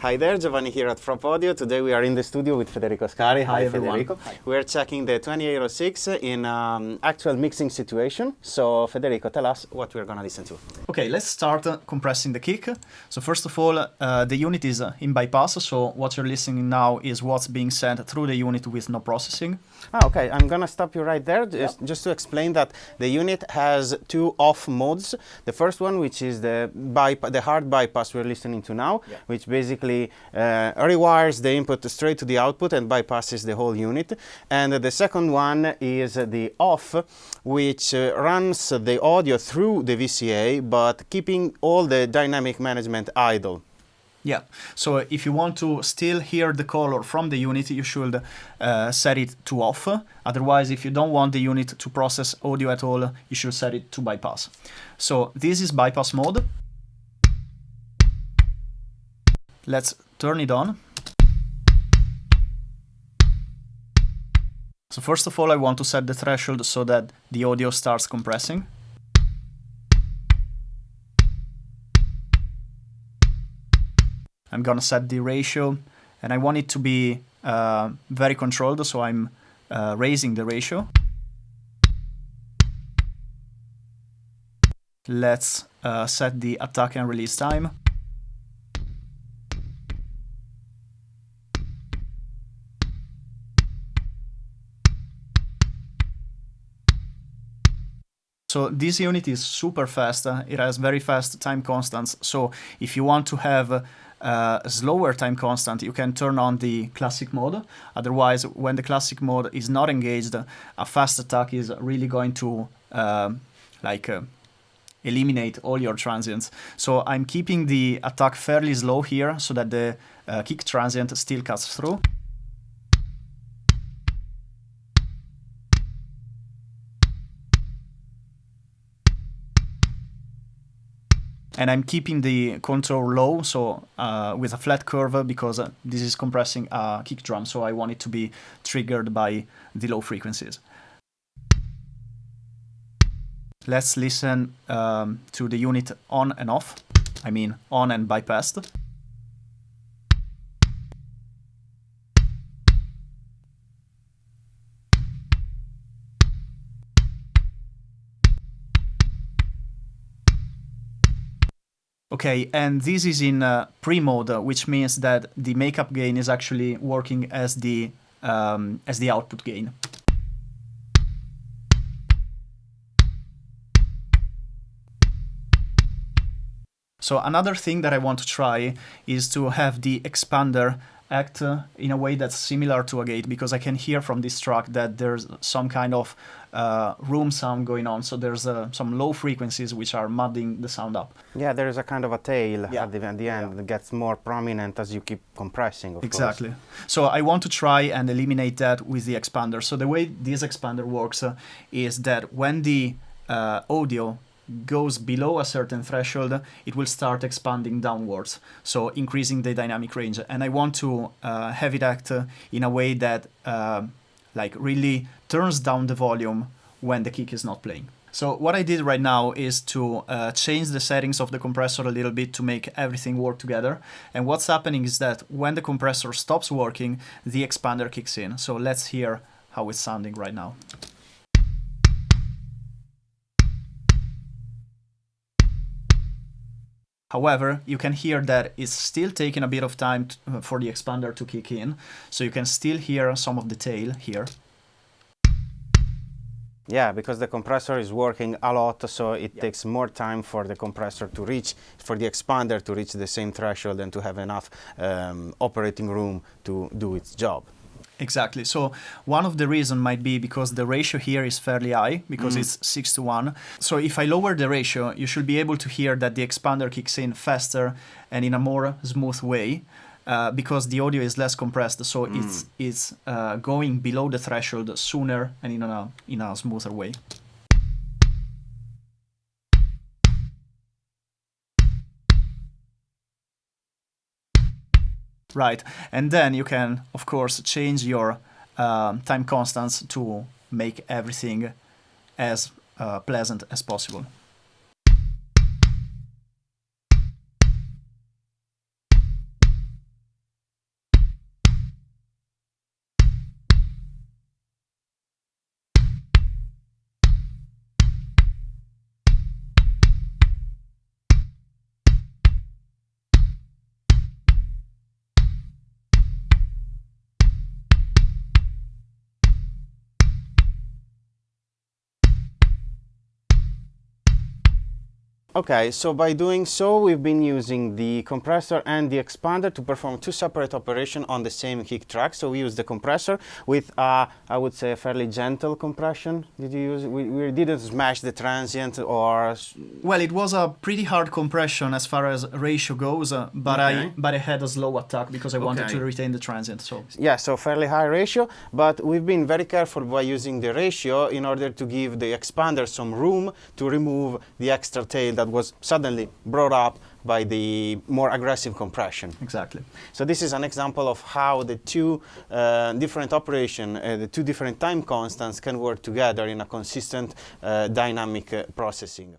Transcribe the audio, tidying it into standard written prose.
Hi there, Giovanni here at Frap Audio. Today we are in the studio with Federico Scari. Hi everyone. Federico. Hi. We're checking the 2806 in actual mixing situation. So Federico, tell us what we're going to listen to. Okay, let's start compressing the kick. So first of all, the unit is in bypass, so what you're listening now is what's being sent through the unit with no processing. Okay, I'm going to stop you right there just to explain that the unit has two off modes. The first one, which is the hard bypass we're listening to now, which basically rewires the input straight to the output and bypasses the whole unit. And the second one is the off, which runs the audio through the VCA, but keeping all the dynamic management idle. Yeah, so if you want to still hear the color from the unit, you should set it to off. Otherwise, if you don't want the unit to process audio at all, you should set it to bypass. So this is bypass mode. Let's turn it on. So first of all, I want to set the threshold so that the audio starts compressing. I'm gonna set the ratio, and I want it to be very controlled, so I'm raising the ratio. Let's set the attack and release time. So this unit is super fast, it has very fast time constants, so if you want to have a slower time constant, you can turn on the classic mode. Otherwise, when the classic mode is not engaged, a fast attack is really going to eliminate all your transients. So I'm keeping the attack fairly slow here so that the kick transient still cuts through. And I'm keeping the contour low, so with a flat curve, because this is compressing a kick drum, so I want it to be triggered by the low frequencies. Let's listen to the unit on and off, I mean on and bypassed. Okay, and this is in pre-mode, which means that the makeup gain is actually working as the output gain. So another thing that I want to try is to have the expander act in a way that's similar to a gate, because I can hear from this track that there's some kind of room sound going on, so there's some low frequencies which are mudding the sound up. Yeah, there is a kind of a tail at the end that gets more prominent as you keep compressing, of Exactly. course. So I want to try and eliminate that with the expander. So the way this expander works is that when the audio goes below a certain threshold, it will start expanding downwards, so increasing the dynamic range. And I want to have it act in a way that really turns down the volume when the kick is not playing. So what I did right now is to change the settings of the compressor a little bit to make everything work together. And what's happening is that when the compressor stops working, the expander kicks in. So let's hear how it's sounding right now. However, you can hear that it's still taking a bit of time for the expander to kick in, so you can still hear some of the tail here. Yeah, because the compressor is working a lot, so it takes more time for the compressor to reach, for the expander to reach the same threshold and to have enough operating room to do its job. Exactly. So one of the reasons might be because the ratio here is fairly high, because it's 6:1. So if I lower the ratio, you should be able to hear that the expander kicks in faster and in a more smooth way, because the audio is less compressed. So it's going below the threshold sooner and in a smoother way. Right, and then you can, of course, change your time constants to make everything as pleasant as possible. Okay, so by doing so, we've been using the compressor and the expander to perform two separate operations on the same kick track. So we use the compressor with, I would say, a fairly gentle compression. Did you use? We didn't smash the transient or. Well, it was a pretty hard compression as far as ratio goes, but Okay. I had a slow attack because I wanted Okay. to retain the transient. So Yeah, so fairly high ratio, but we've been very careful by using the ratio in order to give the expander some room to remove the extra tail that was suddenly brought up by the more aggressive compression. exactly. So this is an example of how the two different operation, the two different time constants can work together in a consistent dynamic processing.